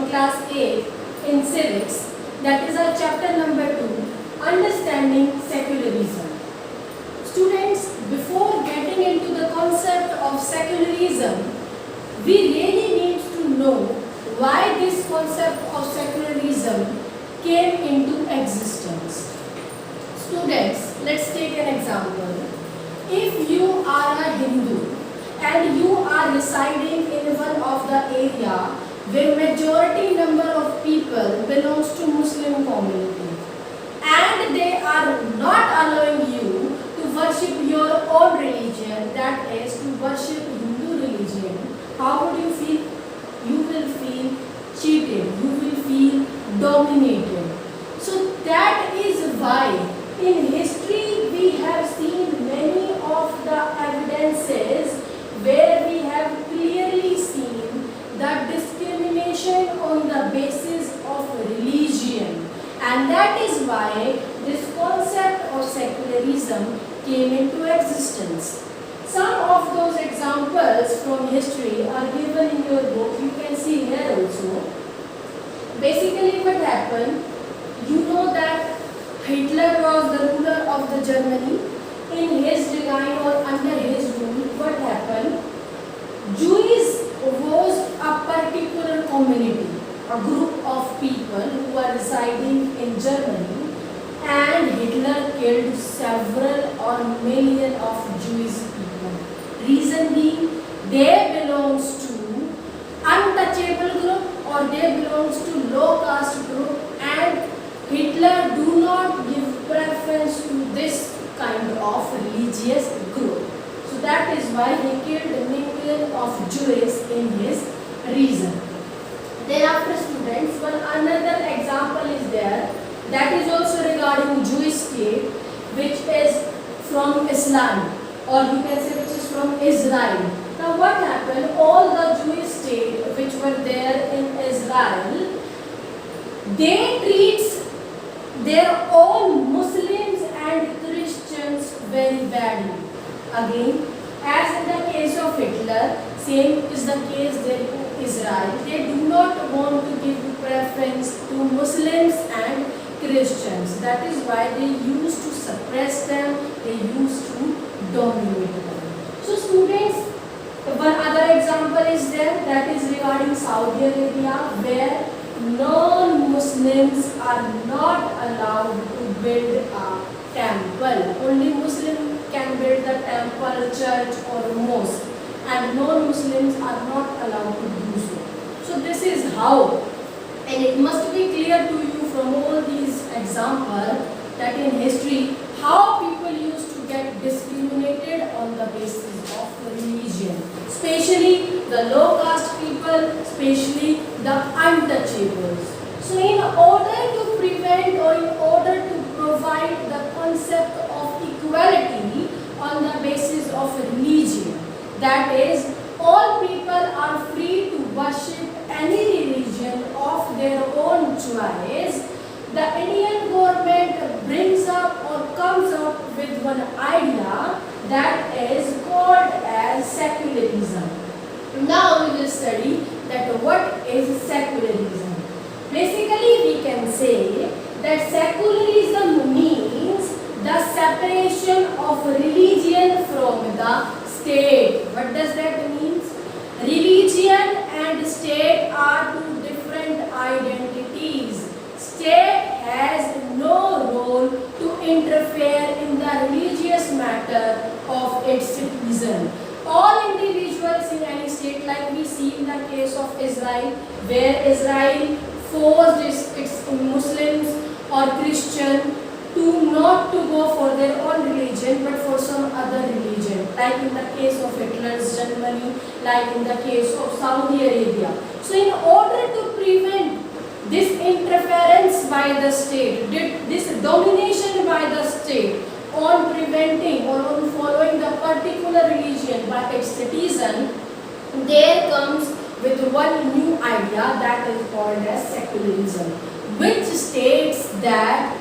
class 8 in civics, that is our chapter number 2, Understanding Secularism. Students, before getting into the concept of secularism, we really need to know why this concept of secularism came into existence. Students, let's take an example. If you are a Hindu and you are residing in one of the area where majority number of people belongs to Muslim community and they are not allowing you to worship your own religion, that is to worship Hindu religion, how would you feel? You will feel cheated, you will feel dominated. So that is why in history we have seen many of the evidences where we have clearly seen the discrimination on the basis of religion, and that is why this concept of secularism came into existence. Some of those examples from history are given in your book. You can see here also. Basically what happened, you know that Hitler was the ruler of the Germany. In his reign or under his rule, what happened? Jews was a particular community, a group of people who were residing in Germany, and Hitler killed several or million of Jewish people. Reason being, they belongs to untouchable group or they belongs to low caste group, and Hitler do not give preference to this kind of religious group. So that is why he killed a million of Jews in his region. Thereafter, students, one another example is there, that is also regarding Jewish state, which is from Islam, or you can say which is from Israel. Now what happened? All the Jewish state which were there in Israel, they treat their own Muslims and Christians very badly. Again, as in the case of Hitler, same is the case there in Israel. They do not want to give preference to Muslims and Christians. That is why they used to suppress them, they used to dominate them. So students, one other example is there, that is regarding Saudi Arabia, where non-Muslims are not allowed to build a temple. Only Muslim can build the temple, church or mosque, and non-Muslims are not allowed to do so. So this is how, and it must be clear to you from all these examples that in history how people used to get discriminated on the basis of religion, especially the low caste people, especially the untouchables. So in order to prevent or in order to provide the concept of equality on the basis of religion, that is, all people are free to worship any religion of their own choice, the Indian government brings up or comes up with one idea that is called as secularism. Now we will study that what is secularism. Basically we can say that secularism means the separation of religion from the state. What does that mean? Religion and state are two different identities. State has no role to interfere in the religious matter of its citizen. All individuals in any state, like we see in the case of Israel, where Israel forced its Muslims or Christian to not to go for their own religion but for some other religion, like in the case of Hitler's Germany, like in the case of Saudi Arabia. So in order to prevent this interference by the state, this domination by the state on preventing or on following the particular religion by its citizen, there comes with one new idea that is called as secularism, which states that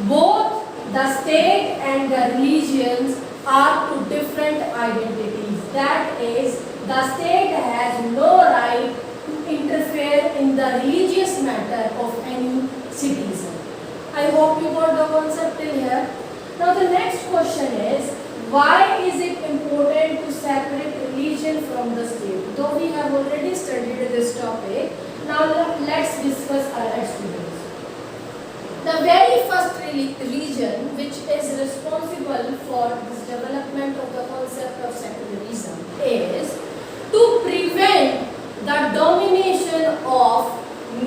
both the state and the religions are two different identities. That is, the state has no right to interfere in the religious matter of any citizen. I hope you got the concept till here. Now the next question is, why is it important to separate religion from the state? Though we have already studied this topic, now let's discuss our experience. The very first religion which is responsible for this development of the concept of secularism is to prevent the domination of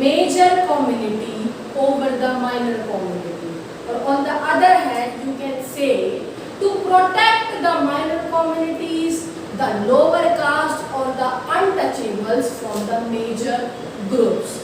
major community over the minor community. Or on the other hand, you can say to protect the minor communities, the lower caste or the untouchables from the major groups.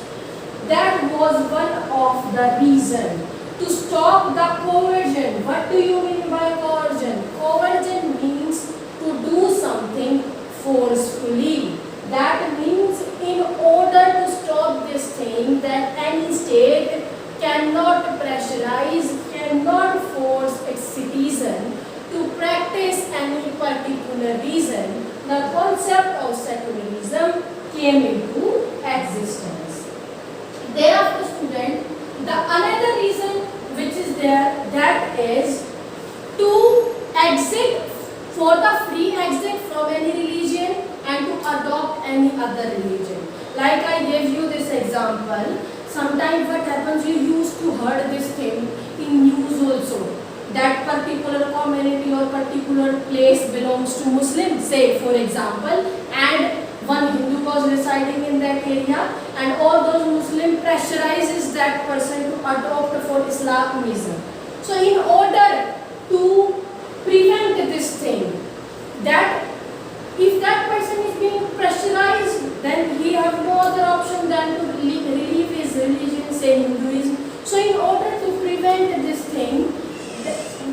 That was one of the reasons to stop the coercion. What do you mean by coercion? Coercion means to do something forcefully. That means in order to stop this thing that any state cannot pressurize, cannot force its citizen to practice any particular reason, the concept of secularism came into existence. Thereafter, student, the another reason which is there, that is to exit, for the free exit from any religion and to adopt any other religion. Like I gave you this example, sometimes what happens, you used to heard this thing in news also, that particular community or particular place belongs to Muslims, say for example, and one Hindu was residing in that area and all those Muslim pressurizes that person to adopt for Islamism. So in order to prevent this thing, that if that person is being pressurized, then he have no other option than to leave his religion, say Hinduism. So in order to prevent this thing,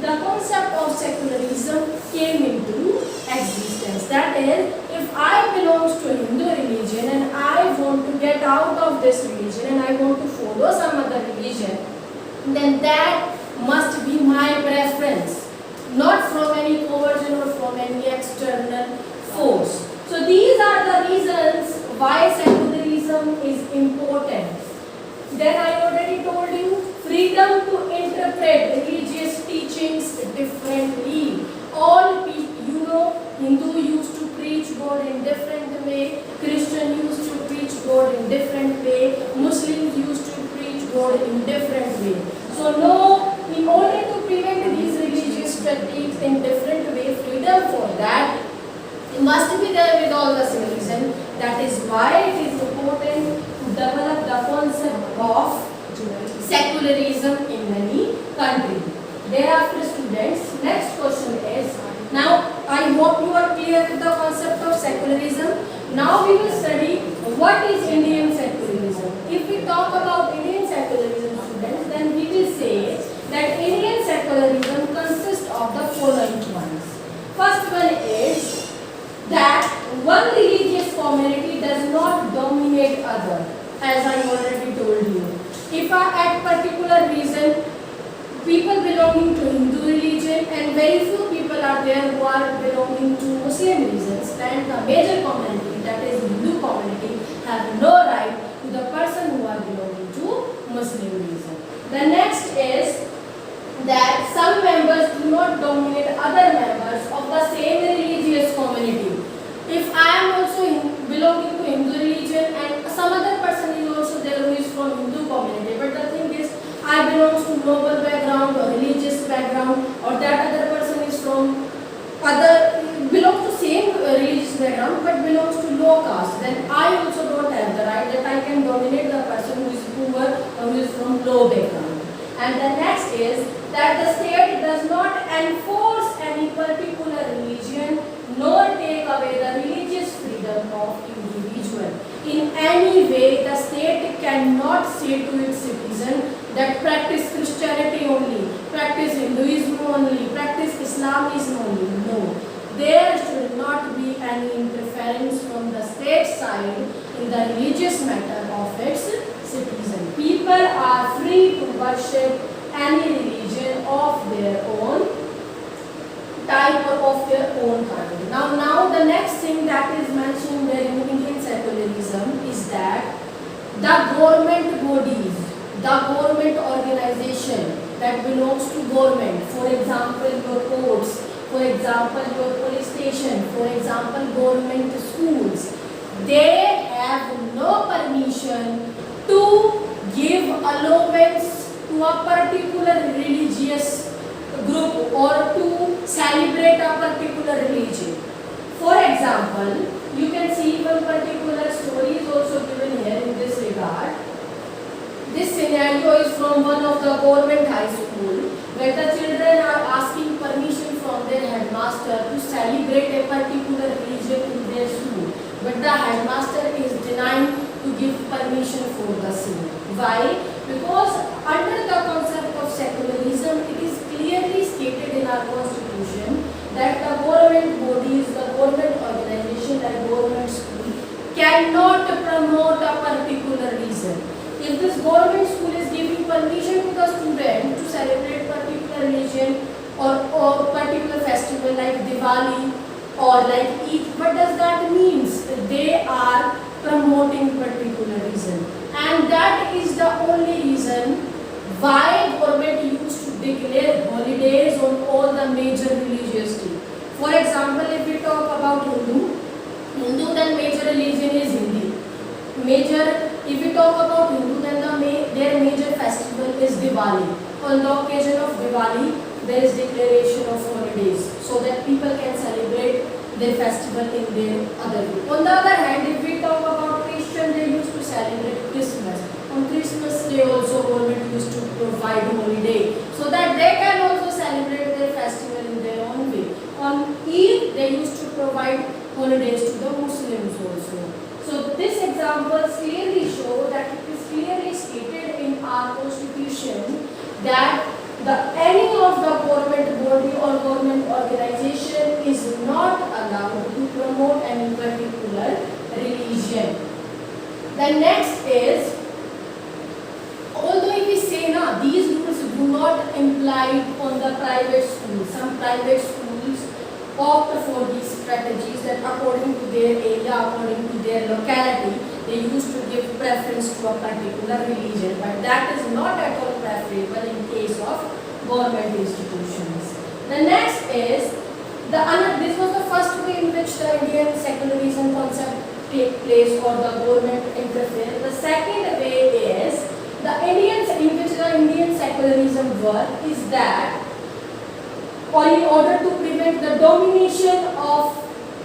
the concept of secularism came into existence. That is, if I belong to Hindu religion and I want to get out of this religion and I want to follow some other religion, then that must be my preference, not from any coercion or from any external force. So these are the reasons why secularism is important. Then I already told you, freedom to interpret religious teachings differently. All people, you know, Hindu used to preach God in different way, Christian used to preach God in different way, Muslims used to preach God in different way. So no, in order to prevent these religious techniques in different way, freedom for that must be there with all the citizens. That is why it is important to develop the concept of secularism in many countries. Thereafter, students, next question is, now I hope you are clear with the concept of secularism. Now we will study what is Indian secularism. If we talk about Indian secularism, students, then we will say that Indian secularism consists of the following ones. First one is that one religious community does not dominate other, as I already told you. If at particular reason, people belonging to Hindu religion and very few people are there who are belonging to Muslim religions, and the major community, that is Hindu community, have no right to the person who are belonging to Muslim religion. The next is that some members do not dominate other members of the same religious community. If I am also belonging to Hindu religion and some other person is also there who is from Hindu community, but the thing is, I belong to noble background or religious background, or that other person is from belongs to same religious background but belongs to low caste, then I also don't have the right that I can dominate the person who is poor or who is from low background. And the next is that the state does not enforce any particular religion nor take away the religious freedom of individual. In any way, the state cannot say to its citizen that practice Christianity only, practice Hinduism only, practice Islamism only. No. There should not be any interference from the state side in the religious matter of its citizen. People are free to worship any religion of their own type or of their own kind. Now the next thing that is mentioned there in Indian secularism is that the government bodies, the government organization that belongs to government, for example your courts, for example your police station, for example government schools, they have no permission to give allowance to a particular religious group or to celebrate a particular religion. For example, you can see one particular story is also given here in this regard. This scenario is from one of the government high school where the children are asking permission from their headmaster to celebrate a particular religion in their school. But the headmaster is denying to give permission for the same. Why? Because under the concept of secularism, it is clearly stated in our constitution that the government bodies, the government organization, and government school cannot promote a particular reason. If this government school is giving permission to the student to celebrate particular religion or particular festival like Diwali or like Eid, what does that mean? They are promoting particular reason, and that is the only reason why government used to declare holidays on all the major religious days. For example, if we talk about Hindu, then major religion is Hindi. If we talk about Hindu, then their major festival is Diwali. On the occasion of Diwali, there is declaration of holidays so that people can celebrate their festival in their other way. On the other hand, if we talk about Christian, they used to celebrate Christmas. On Christmas Day also government used to provide holiday so that they can also celebrate their festival in their own way. On Eid, they used to provide holidays to the Muslims also. So these examples clearly show that it is clearly stated in our constitution that any of the government body or government organization is not allowed to promote any particular religion. The next is, although if we say now these rules do not apply on the private schools, some private schools opt for these strategies that according to their area, according to their locality, they used to give preference to a particular religion, but that is not at all preferable in case of government institutions. The next is, this was the first way in which the Indian secularism concept take place or the government interfere. The second way is, in which the Indian secularism work is that, or in order to prevent the domination of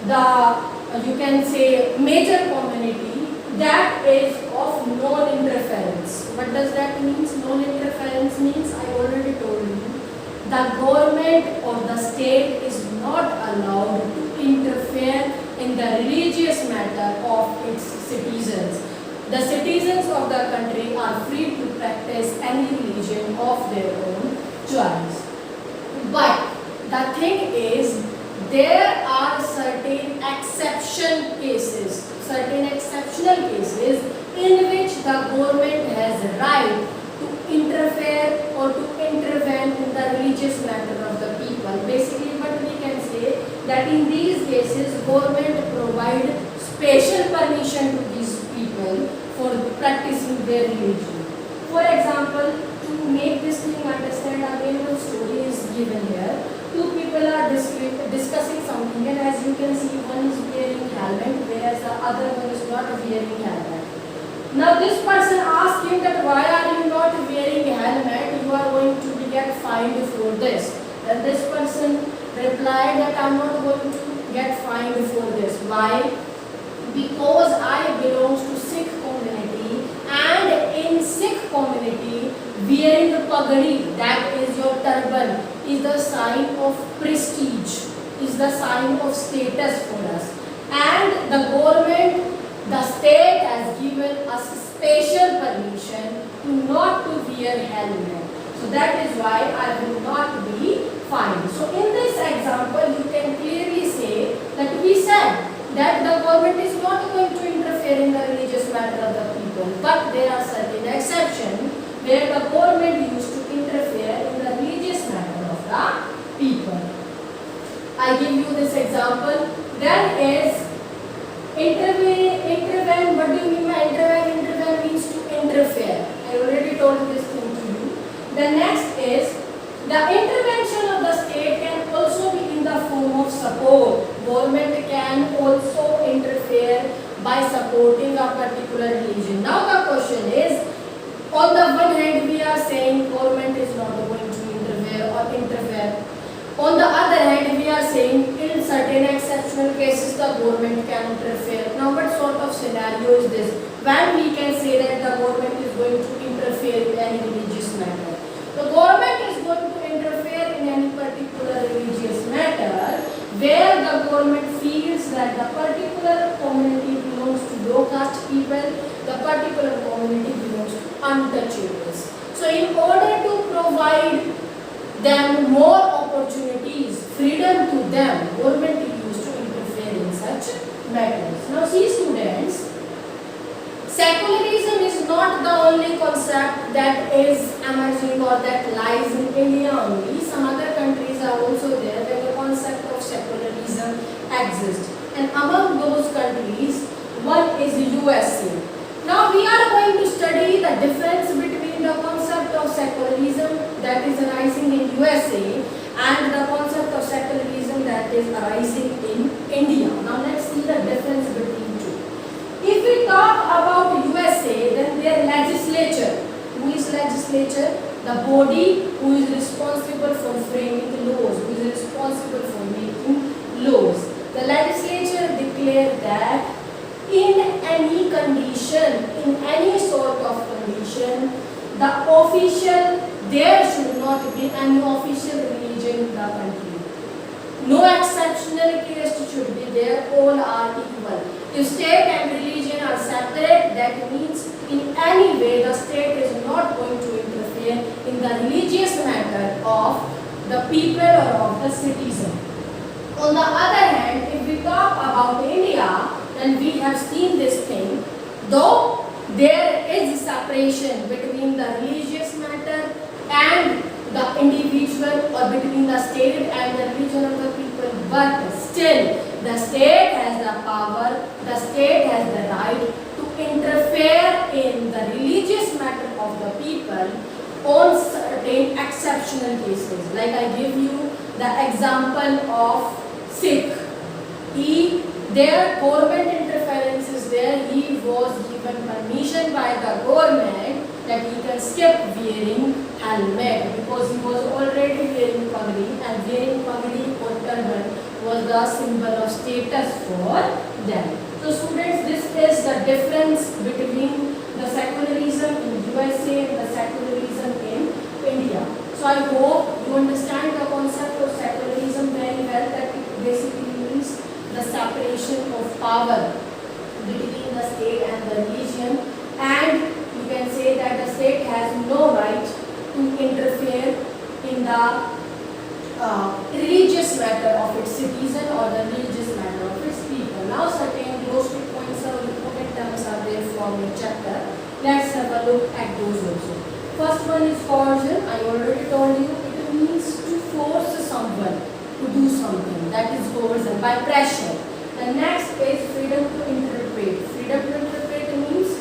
the, you can say, major community, that is of non-interference. What does that mean? Non-interference means, I already told you, the government or the state is not allowed to interfere in the religious matter of its citizens. The citizens of the country are free to practice any religion of their own choice. But the thing is, there are certain exceptional cases in which the government has a right to interfere or to intervene in the religious matter of the people. Basically, what we can say that in these cases, government provide special permission to these people for practicing their religion. For example, to make this thing understand, again one story is given here. Two people are discussing something, and as you can see, one is wearing helmet, whereas the other one is not wearing helmet. Now this person asked him that why are you not wearing helmet? You are going to get fined for this. And this person replied that I am not going to get fined for this. Why? Because I belong to Sikh community, and in Sikh community, wearing the pagadi, that is your turban, is the sign of prestige, is the sign of status for us. And the government, the state has given us special permission to not to wear helmet. So that is why I will not be fined. So in this example, you can clearly say that we said that the government is not going to interfere in the religious matter of the people, but there are certain exceptions where the government used to interfere in the religious matter of the people. I give you this example. Then is intervene. What do you mean by intervene? Intervene means scenario is this? When we can say that the government is going to interfere in any religious matter. The government is going to interfere in any particular religious matter where the government feels that the particular community belongs to low caste people, the particular community belongs to untouchables. So in order to provide them more opportunities, freedom to them, government is used to interfere in such matters. Now see students, secularism is not the only concept that is emerging or that lies in India only. Some other countries are also there where the concept of secularism exists. And among those countries, one is USA. Now we are going to study the difference between the concept of secularism that is arising in USA and the concept of secularism that is arising in India. Now let's see the difference between two. If we talk about USA, then their legislature, who is legislature? The body who is responsible for framing laws, who is responsible for making laws. The legislature declared that in any condition, in any sort of condition, there should not be any official religion in the country. No exceptional case should be there, all are equal. If state and religion are separate, that means in any way the state is not going to interfere in the religious matter of the people or of the citizen. On the other hand, if we talk about India, then we have seen this thing, though there is separation between the religious matter and the individual, or between the state and the religion of the people, but still the state has the power, the state has the right to interfere in the religious matter of the people on certain exceptional cases. Like I give you the example of Sikh. Their government interference is there. He was given permission by the government that he can skip wearing helmet because he was already wearing pagdi, and wearing pagdi or turban was the symbol of status for them. So students, this is the difference between the secularism in USA and the secularism in India. So I hope you understand the concept of secularism very well, that it basically means the separation of power between the state and the religion, and you can say that the state has no right to interfere in the religious matter of its citizen or the religious matter of its people. Now certain glossary points or important terms are there from your chapter. Let's have a look at those also. First one is coercion. I already told you it means to force someone to do something, that is coercion, by pressure. The next is freedom to interpret. Freedom to interpret means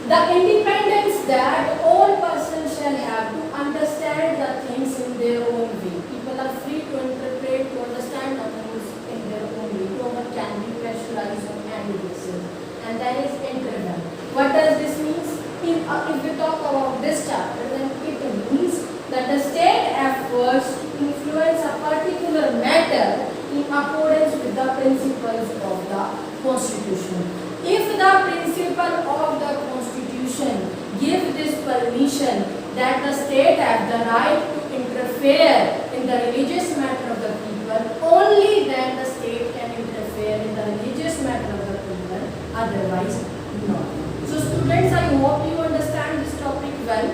the independence that all persons shall have to understand the things in their own way. People are free to interpret, to understand the things in their own way. No one can be pressurized on any basis. And that is interval. What does this mean? If we talk about this chapter, then it means that the state efforts to influence a particular matter in accordance with the principles of the Constitution. If the principle of the Constitution gives this permission that the state has the right to interfere in the religious matter of the people, only then the state can interfere in the religious matter of the people, otherwise not. So students, I hope you understand this topic well,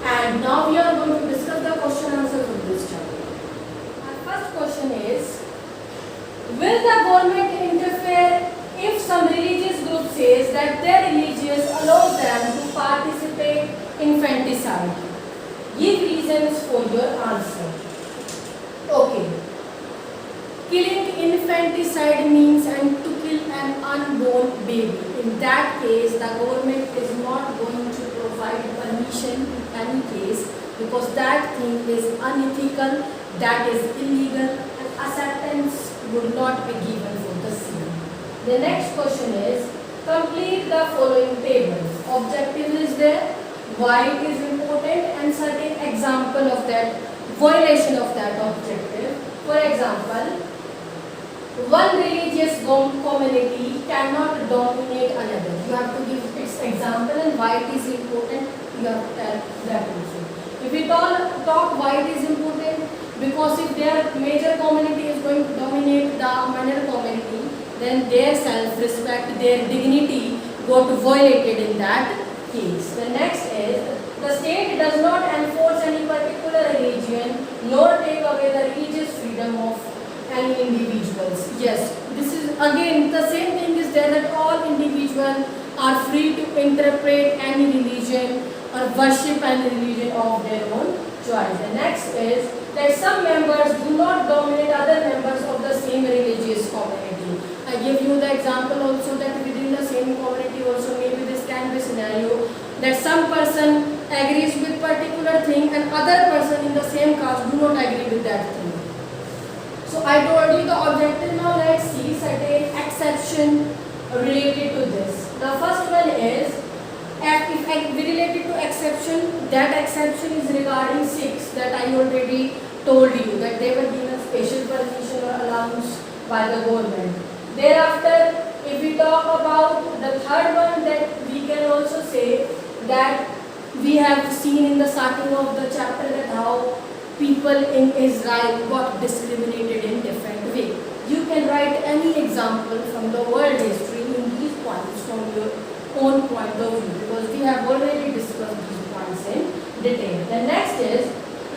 and now we are going to discuss the question answers of this chapter. Our first question is, will the government interfere if some religious group says that their religious allows them to participate in infanticide? Give reasons for your answer. Okay. Killing infanticide means and to kill an unborn baby. In that case, the government is not going to provide permission in any case, because that thing is unethical, that is illegal, and acceptance would not be given for the same. The next question is, complete the following tables. Objective is there, why it is important, and certain example of that violation of that objective. For example, One religious community cannot dominate another. You have to give its example and why it is important. You have to tell that also. If we talk why it is important, because if their major community is going to dominate the minor community, then their self-respect, their dignity got violated in that case. The next is, the state does not enforce any particular religion nor take away the religious freedom of any individuals. Yes, this is again the same thing is there, that all individuals are free to interpret any religion or worship any religion of their own choice. The next is that some members do not dominate other members of the same religious community. I give you the example also that within the same community also maybe this can be scenario that some person agrees with particular thing and other person in the same caste do not agree with that thing. So I told you the objective. Now let's see certain exception related to this. The first one is, if we related to exception, that exception is regarding 6 that I already told you that they were given special permission or allowance by the government. Thereafter, if we talk about the third one, that we can also say that we have seen in the starting of the chapter that how people in Israel got discriminated in different way. You can write any example from the world history in these points from your own point of view, because we have already discussed these points in detail. The next is,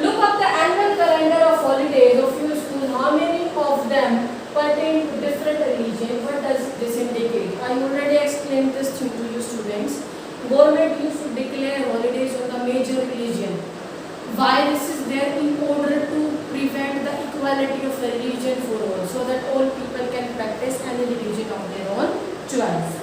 look up the annual calendar of holidays of your school. How many of them pertain to different religion? What does this indicate? I already explained this thing to you students. Government used to declare holidays on the major religion. Why this is there? In order to prevent the equality of religion for all, so that all people can practice any religion of their own choice.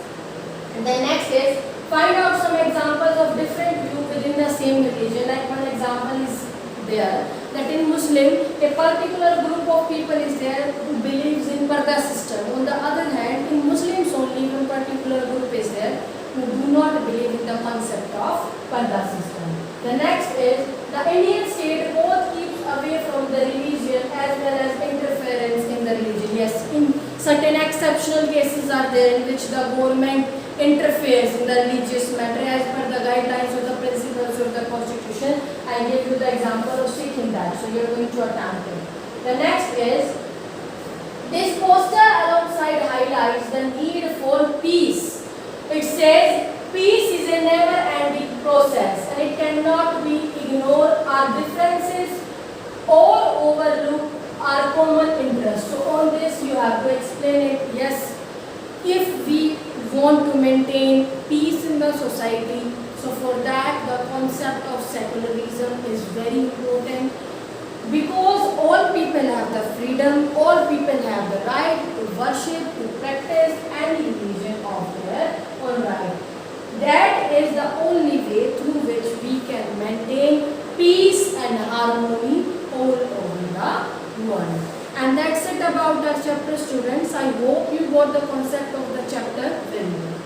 And the next is, find out some examples of different view within the same religion. Like one example is there, that in Muslim, a particular group of people is there who believes in Parda system. On the other hand, in Muslims only one particular group is there who do not believe in the concept of Parda system. The next is, the Indian state both keeps away from the religion as well as interference in the religion. Yes, in certain exceptional cases are there in which the government interferes in the religious matter as per the guidelines or the principles of the constitution. I give you the example of Sikh in that, so you are going to attempt it. The next is, this poster alongside highlights the need for peace. It says, peace is a never-ending process and it cannot be ignored. Our differences or overlook our common interests. So on this you have to explain it. Yes, if we want to maintain peace in the society, so for that the concept of secularism is very important, because all people have the freedom, all people have the right to worship, to practice any religion of their own right. That is the only way through which we can maintain peace and harmony all over the world. And that's it about the chapter, students. I hope you got the concept of the chapter very well.